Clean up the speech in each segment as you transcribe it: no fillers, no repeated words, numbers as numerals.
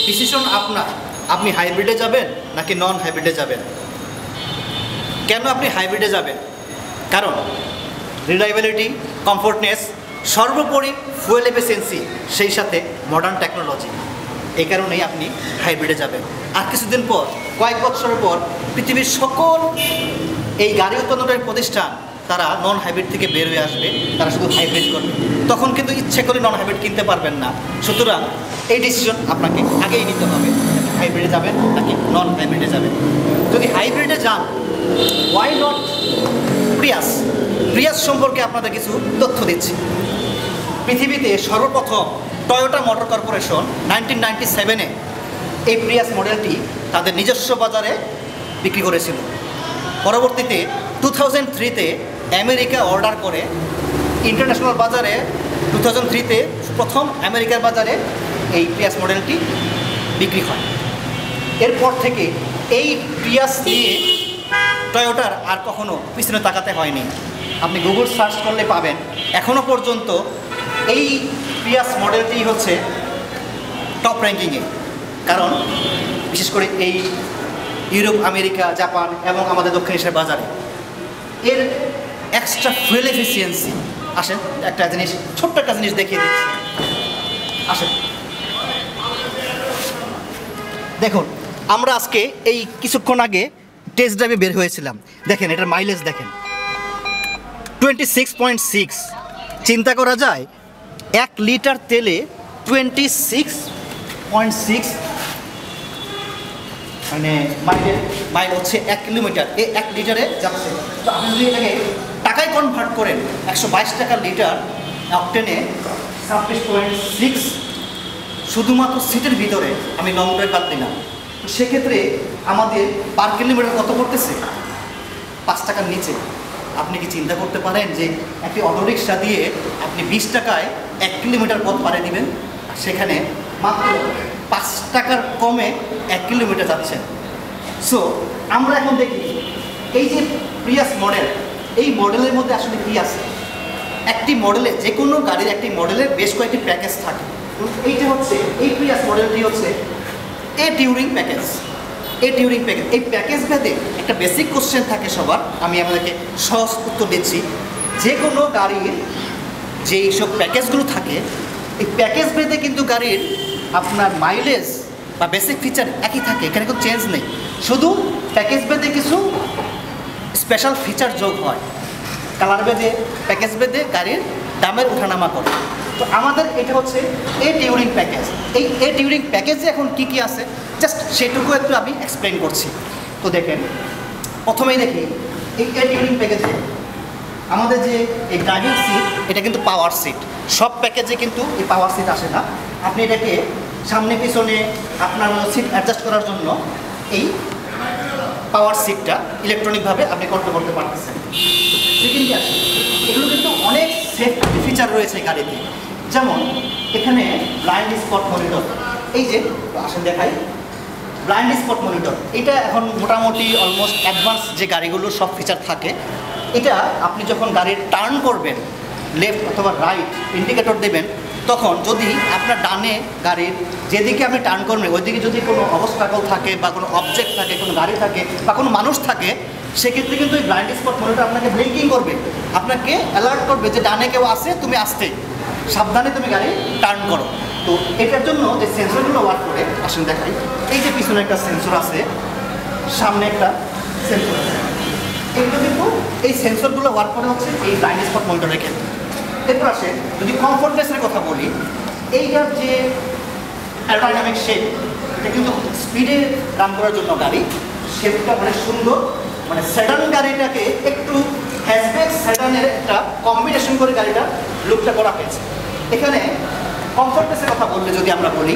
Decision আপনার, আপনি হাইব্রিডে যাবেন নাকি নন হাইব্রিডে যাবেন। কেন আপনি হাইব্রিডে যাবেন? কারণ রিলায়েবিলিটি, কমফোর্টনেস, সর্বোপরি ফুয়েল এফিসিয়েন্সি, সেই সাথে মডার্ন টেকনোলজি, এই কারণেই আপনি হাইব্রিডে যাবেন। আর কিছুদিন পর, কয়েক বছরের পর পৃথিবীর সকল এই গাড়ি উৎপাদনকারী প্রতিষ্ঠান তারা নন হাইব্রিড থেকে বের হয়ে আসবে, তারা শুধু হাইব্রিড করবে। তখন কিন্তু ইচ্ছে করে নন হাইব্রিড কিনতে পারবেন না। সুতরাং এই ডিসিশন আপনাকে আগেই নিতে হবে, হাইব্রিডে যাবেন নাকি নন হাইব্রিডে যাবেন। যদি হাইব্রিডে যান, ওয়াই নট প্রিয়াস। প্রিয়াস সম্পর্কে আপনাদের কিছু তথ্য দিচ্ছি। পৃথিবীতে সর্বপ্রথম টয়োটা মোটর কর্পোরেশন 1997-এ এই প্রিয়াস মডেলটি তাদের নিজস্ব বাজারে বিক্রি করেছিল। পরবর্তীতে 2003-তে আমেরিকা অর্ডার করে ইন্টারন্যাশনাল বাজারে 2003-তে প্রথম আমেরিকার বাজারে এই প্রিয়াস মডেলটি বিক্রি হয়। এরপর থেকে এই প্রিয়াস নিয়ে টয়োটার আর কখনো পিছনে তাকাতে হয়নি। আপনি গুগল সার্চ করলে পাবেন, এখনও পর্যন্ত এই প্রিয়াস মডেলটি হচ্ছে টপ র্যাঙ্কিংয়ে। কারণ বিশেষ করে এই ইউরোপ, আমেরিকা, জাপান এবং আমাদের দক্ষিণ এশিয়ার বাজারে এর এক্সট্রা ফুয়েল এফিসিয়েন্সি। আসেন একটা জিনিস, ছোট্ট একটা জিনিস দেখিয়ে দিচ্ছি। আসেন দেখুন, আমরা আজকে এই কিছুক্ষণ আগে টেস্ট ড্রাইভে বের হয়েছিলাম। দেখেন এটার মাইলেজ দেখেন 26.6। চিন্তা করা যায় 1 লিটার তেলে 26.6 মানে মাইল হচ্ছে 1 কিলোমিটার, এই 1 লিটারে যাচ্ছে। তো আপনি যদি এটাকে টাকায় কনভার্ট করেন, 122 টাকা লিটার অক্টেনে 26.6 শুধুমাত্র সিটের ভিতরে, আমি লং ড্রাইভ বাদ দিলাম। তো সেক্ষেত্রে আমাদের পার কিলোমিটার কত পড়তেছে? 5 টাকার নিচে। আপনি কি চিন্তা করতে পারেন যে একটি অটোরিকশা দিয়ে আপনি 20 টাকায় 1 কিলোমিটার পথ পাড়ি দিবেন, সেখানে মাত্র 5 টাকার কমে 1 কিলোমিটার যাচ্ছেন। সো আমরা এখন দেখি এই যে প্রিয়াস মডেল, এই মডেলের মধ্যে আসলে কী আছে। একটি মডেলে, যে কোনো গাড়ির একটি মডেলের বেশ কয়েকটি প্যাকেজ থাকে। এইটা হচ্ছে, এই প্রিয়াস মডেলটি হচ্ছে এ টিউরিং প্যাকেজ। এই টিউরিং প্যাকেজ, এই প্যাকেজ ভেদে একটা বেসিক কোশ্চেন থাকে সবার, আমি আপনাদেরকে সহজ উত্তর দিচ্ছি। যে কোনো গাড়ির যে এইসব প্যাকেজগুলো থাকে, এই প্যাকেজ ভেদে কিন্তু গাড়ির আপনার মাইলেজ বা বেসিক ফিচার একই থাকে, এখানে কোনো চেঞ্জ নেই। শুধু প্যাকেজ ভেদে কিছু স্পেশাল ফিচার যোগ হয়, কালার ভেদে, প্যাকেজ ভেদে গাড়ির দামের ওঠানামা করে। তো আমাদের এটা হচ্ছে এ টিউরিং প্যাকেজ। এই এ টিউরিং প্যাকেজে এখন কী কী আছে জাস্ট সেটুকু একটু আমি এক্সপ্লেন করছি। তো দেখেন, প্রথমেই দেখি এই এ টিউরিং প্যাকেজে আমাদের যে এই ড্রাইভিং সিট, এটা কিন্তু পাওয়ার সিট। সব প্যাকেজে কিন্তু এই পাওয়ার সিট আসে না। আপনি এটাকে সামনে পিছনে আপনার সিট অ্যাডজাস্ট করার জন্য এই পাওয়ার সিটটা ইলেকট্রনিকভাবে আপনি কন্ট্রোল করতে পারতেছেন। সেকেন্ডলি আসে, এগুলো কিন্তু অনেক সেফটি ফিচার রয়েছে গাড়িতে। যেমন এখানে ব্লাইন্ড স্পট মনিটর, এই যে আসেন দেখাই, ব্লাইন্ড স্পট মনিটর, এটা এখন মোটামুটি অলমোস্ট অ্যাডভান্স যে গাড়িগুলোর সব ফিচার থাকে। এটা আপনি যখন গাড়ির টার্ন করবেন, লেফট অথবা রাইট ইন্ডিকেটর দেবেন, তখন যদি আপনার ডানে গাড়ির যেদিকে আপনি টার্ন করবেন ওইদিকে যদি কোনো অবস্টাকল থাকে বা কোনো অবজেক্ট থাকে, কোনো গাড়ি থাকে বা কোনো মানুষ থাকে, সেক্ষেত্রে কিন্তু এই ব্লাইন্ড স্পট মনিটর আপনাকে ব্লিঙ্কিং করবে, আপনাকে অ্যালার্ট করবে যে ডানে কেউ আসে, তুমি আসতে সাবধানে তুমি গাড়ি টার্ন করো। তো এটার জন্য যে সেন্সরগুলো ওয়ার্ক করে, আসেন দেখাই। এই যে পিছনে একটা সেন্সর আছে, সামনে একটা সেন্সর আছে, এগুলো কিন্তু এই সেন্সরগুলো ওয়ার্ক করে হচ্ছে এই ব্লাইন্ড স্পট মনিটরের ক্ষেত্রে। এরপর আসে যদি কমফোর্টনেসের কথা বলি, এইটার যে অ্যারোডাইনামিক শেপ, এটা কিন্তু স্পিডে রান করার জন্য গাড়ি শেপটা অনেক সুন্দর, মানে সেডান গাড়িটাকে একটু হ্যাচব্যাক সেডানের একটা কম্বিনেশন করে গাড়িটা লুকটা করা হয়েছে। এখানে কমফোর্টনেসের কথা বললে যদি আমরা বলি,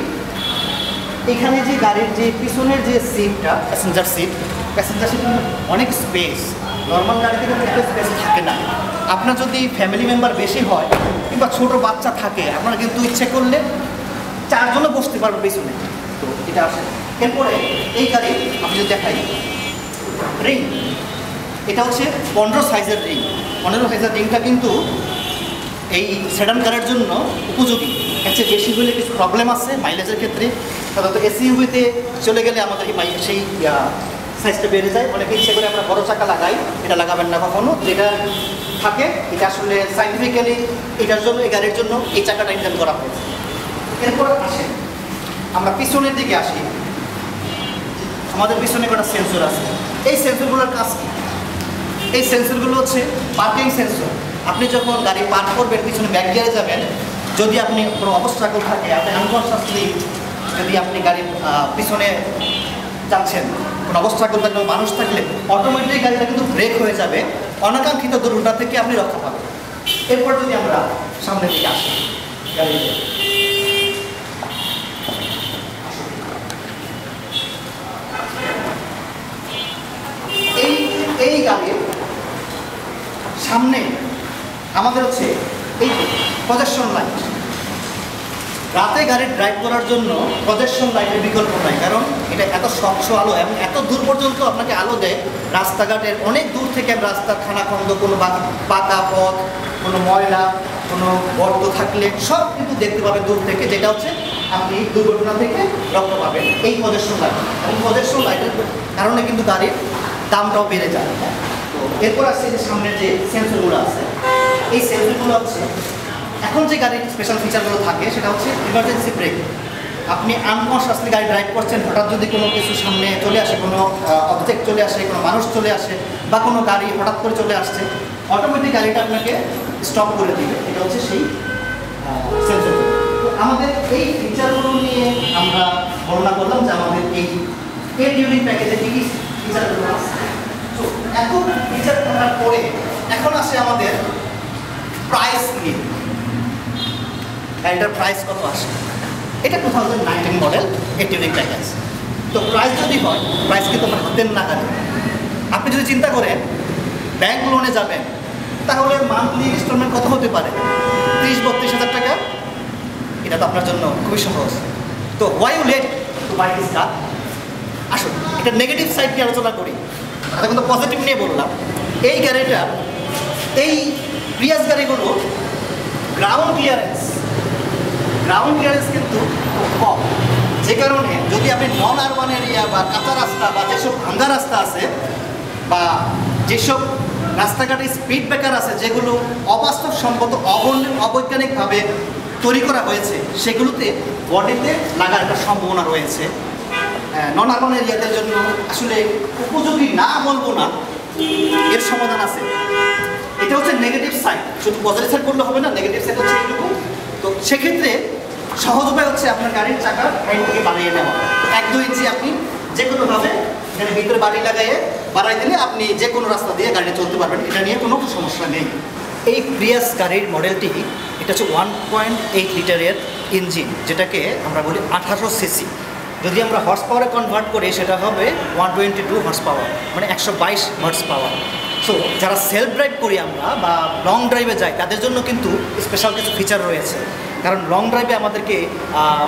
এখানে যে গাড়ির যে পিছনের যে সিটটা, প্যাসেঞ্জার সিট অনেক স্পেস, নর্মাল গাড়িতে কিন্তু এত স্পেস থাকে না। আপনার যদি ফ্যামিলি মেম্বার বেশি হয় কিংবা ছোটো বাচ্চা থাকে, আপনারা কিন্তু ইচ্ছে করলে 4 জনও বসতে পারবেন পিছনে। তো এটা আসে। এরপরে এই গাড়ি আমি যদি দেখাই, রিং, এটা হচ্ছে 15 সাইজের রিং। 15 সাইজের রিংটা কিন্তু এই সেডান কারের জন্য উপযোগী। হচ্ছে বেশি হলে কিছু প্রবলেম আছে মাইলেজের ক্ষেত্রে, সাধারণত এসইউভিতে চলে গেলে আমাদের সেই সাইজটা বেড়ে যায়। অনেকে ইচ্ছে করে আমরা বড় চাকা লাগাই, এটা লাগাবেন না কখনো। যেটা থাকে এটা আসলে সাইন্টিফিক্যালি এটার জন্য, এই গাড়ির জন্য এই চাকাটা ইনভেন্ট করা হয়েছে। এরপর আসে আমরা পিছনের দিকে আসি। আমাদের পিছনে একটা সেন্সর আছে। এই সেন্সরগুলোর কাজ কি? এই সেন্সরগুলো হচ্ছে পার্কিং সেন্সর। আপনি যখন গাড়ি পার্ক করবেন, পিছনে ব্যাক গিয়ারে যাবেন, যদি আপনি কোনো অবস্ট্রাকল থাকে, আপনি আনকনশাসলি যদি আপনি গাড়ির পিছনে যাচ্ছেন, কোনো অবস্ট্রাকল থাকলে, মানুষ থাকলে অটোমেটিক গাড়িটা কিন্তু ব্রেক হয়ে যাবে, অনাকাঙ্ক্ষিত দুর্ঘটনা থেকে আপনি রক্ষা পাবেন। এরপর যদি আমরা সামনের দিকে আসি, গাড়িতে এই গাড়ির সামনে আমাদের হচ্ছে এই প্রজেকশন লাইট। রাতে গাড়ি ড্রাইভ করার জন্য প্রজেকশন লাইটের বিকল্প নাই, কারণ এটা এত স্বচ্ছ আলো এবং এত দূর পর্যন্ত আপনাকে আলো দেয়। রাস্তাঘাটের অনেক দূর থেকে রাস্তার খানাখন্দ, কোনো পাকা পথ, কোনো ময়লা, কোনো গর্ত থাকলে সব কিন্তু দেখতে পাবেন দূর থেকে, যেটা হচ্ছে আপনি দুর্ঘটনা থেকে রক্ষা পাবেন এই প্রজেকশন লাইট। এবং প্রজেকশন লাইটের কারণে কিন্তু গাড়ির দামটাও বেড়ে যায়। তো এরপর আসছে যে সামনের যে সেন্সরগুলো আছে, এই সেন্সরগুলো হচ্ছে এখন যে গাড়ির স্পেশাল ফিচারগুলো থাকে সেটা হচ্ছে ইমার্জেন্সি ব্রেক। আপনি আনকনশাসলি গাড়ি ড্রাইভ করছেন, হঠাৎ যদি কোনো কিছু সামনে চলে আসে, কোনো অবজেক্ট চলে আসে, কোনো মানুষ চলে আসে, বা কোনো গাড়ি হঠাৎ করে চলে আসছে, অটোমেটিক গাড়িটা আপনাকে স্টপ করে দিবে। এটা হচ্ছে সেই সেন্সর। তো আমাদের এই ফিচারগুলো নিয়ে আমরা বর্ণনা করলাম যে আমাদের এই ডিউরিং প্যাকেজে কী কী ফিচারগুলো আছে। তো এত ফিচার থাকার পরে এখন আসে আমাদের প্রাইস নিয়ে। গাড়িটার প্রাইস কত আসে? এটা 2019 মডেল ডিউরিং প্যাকেজ। তো প্রাইস যদি হয়, প্রাইস কিন্তু আমার হাতের নাগালে। আপনি যদি চিন্তা করেন ব্যাংক লোনে যাবেন, তাহলে মান্থলি ইনস্টলমেন্ট কত হতে পারে? 30-32 হাজার টাকা। এটা তো আপনার জন্য খুবই সহজ। তো why you late to buy this car? আসুন এটা নেগেটিভ সাইড নিয়ে আলোচনা করি। এটা কিন্তু পজিটিভ নিয়ে বললাম। এই গাড়িটা, এই প্রিয়াস গাড়িগুলো গ্রাউন্ড ক্লিয়ারেন্স কিন্তু কম, যে কারণে যদি আপনি নন আরবান এরিয়া বা কাঁচা রাস্তা বা যেসব ভাঙ্গা রাস্তা আছে বা যেসব রাস্তাঘাটে স্পিড ব্রেকার আছে, যেগুলো অবাস্তবসম্মত অবৈজ্ঞানিকভাবে তৈরি করা হয়েছে, সেগুলোতে বডিতে লাগার একটা সম্ভাবনা রয়েছে। নন আরবান এরিয়াদের জন্য আসলে উপযোগী না বলবো না, এর সমাধান আছে। এটা হচ্ছে নেগেটিভ সাইড। শুধু পজিটিভ সাইড করলে হবে না, নেগেটিভ সাইড হচ্ছে এইটুকু। তো সেক্ষেত্রে সহজ উপায় হচ্ছে আপনার গাড়ির চাকার হাইটকে বাড়িয়ে নেওয়া। 1-2 ইঞ্চি আপনি যে কোনোভাবে এখানে ভিতরে বাড়ি বাড়াই দিলে আপনি যে কোনো রাস্তা দিয়ে গাড়ি চলতে পারবেন, এটা নিয়ে কোনো সমস্যা নেই। এই প্রিয়াস গাড়ির মডেলটি, এটা হচ্ছে 1.8 লিটারের ইঞ্জিন, যেটাকে আমরা বলি 1800 সিসি। যদি আমরা হর্স পাওয়ারে কনভার্ট করি সেটা হবে 122 হর্স পাওয়ার, মানে 122 হর্স পাওয়ার। সো যারা সেলফ ড্রাইভ করি আমরা বা লং ড্রাইভে যাই, তাদের জন্য কিন্তু স্পেশাল কিছু ফিচার রয়েছে। কারণ লং ড্রাইভে আমাদেরকে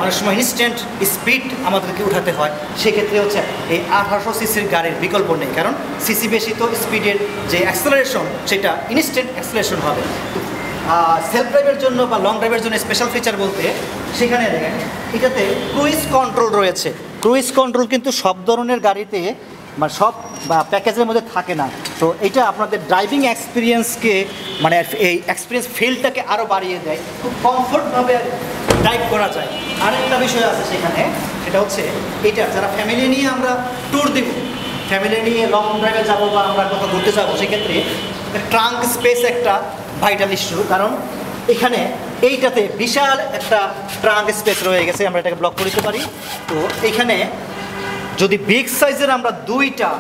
অনেক সময় ইনস্ট্যান্ট স্পিড আমাদেরকে উঠাতে হয়। সেক্ষেত্রে হচ্ছে এই 1800 সিসির গাড়ির বিকল্প নেই, কারণ সিসি বেশি তো স্পিডের যে অ্যাক্সেলারেশন সেটা ইনস্ট্যান্ট অ্যাক্সেলারেশন হবে। সেলফ ড্রাইভের জন্য বা লং ড্রাইভের জন্য স্পেশাল ফিচার বলতে সেখানে দেখেন এটাতে ক্রুইজ কন্ট্রোল রয়েছে। ক্রুইজ কন্ট্রোল কিন্তু সব ধরনের গাড়িতে মানে সব প্যাকেজের মধ্যে থাকে না। তো এটা আপনাদের ড্রাইভিং এক্সপিরিয়েন্সকে, মানে এই এক্সপিরিয়েন্স ফিলটাকে আরও বাড়িয়ে দেয়, খুব কমফোর্টভাবে ড্রাইভ করা যায়। আরেকটা বিষয় আছে সেখানে, সেটা হচ্ছে এটা যারা ফ্যামিলি নিয়ে আমরা ট্যুর দেব, ফ্যামিলি নিয়ে লং ড্রাইভে যাবো বা আমরা কোথাও ঘুরতে যাবো, সেক্ষেত্রে ট্রাঙ্ক স্পেস একটা ভাইটাল ইস্যু। কারণ এখানে এইটাতে বিশাল একটা ট্রাঙ্ক স্পেস রয়ে গেছে, আমরা এটাকে ব্লক করতে পারি। তো এখানে যদি বিগ সাইজের আমরা 2টা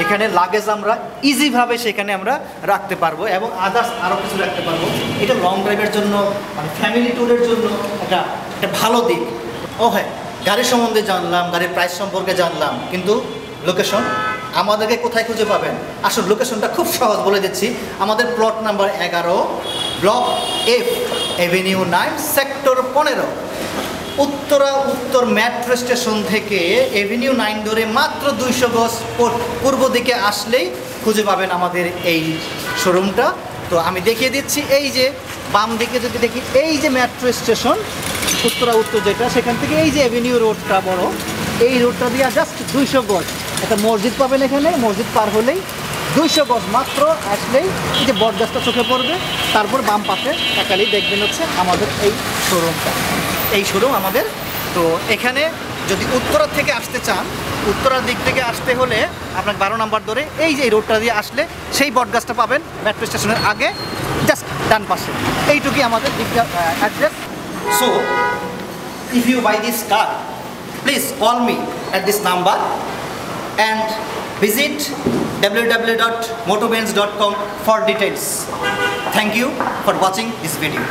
এখানে লাগেজ আমরা ইজিভাবে সেখানে আমরা রাখতে পারবো এবং আদার্স আরও কিছু রাখতে পারবো। এটা লং ড্রাইভের জন্য, মানে ফ্যামিলি ট্যুরের জন্য একটা ভালো দিক। ও হ্যাঁ, গাড়ির সম্বন্ধে জানলাম, গাড়ির প্রাইস সম্পর্কে জানলাম, কিন্তু লোকেশন আমাদেরকে কোথায় খুঁজে পাবেন? আসলে লোকেশনটা খুব সহজ, বলে দিচ্ছি। আমাদের plot number 11, block F, Avenue 9, sector 15, উত্তর মেট্রো স্টেশন থেকে এভিনিউ 9 ধরে মাত্র 200 গজ পূর্ব দিকে আসলেই খুঁজে পাবেন আমাদের এই শোরুমটা। তো আমি দেখিয়ে দিচ্ছি, এই যে বাম দিকে যদি দেখি এই যে মেট্রো স্টেশন উত্তরা উত্তর যেটা, সেখান থেকে এই যে অ্যাভিনিউ রোডটা বড়, এই রোডটা দিয়ে জাস্ট 200 গজ একটা মসজিদ পাবেন এখানে। মসজিদ পার হলেই 200 গজ মাত্র আসলেই এই যে বটগাছটা চোখে পড়বে। তারপর বাম পাশে তাকালেই দেখবেন হচ্ছে আমাদের এই শোরুমটা, এই শোরুম আমাদের। তো এখানে যদি উত্তরার থেকে আসতে চান, উত্তরার দিক থেকে আসতে হলে আপনার 12 নম্বর ধরে এই যে এই রোডটা দিয়ে আসলে সেই বটগাছটা পাবেন মেট্রো স্টেশনের আগে, জাস্ট ডান পাশে। এইটুকুই আমাদের address. So if you buy this car, please call me at this number and visit www.motobenz.com for details. Thank you for watching this video.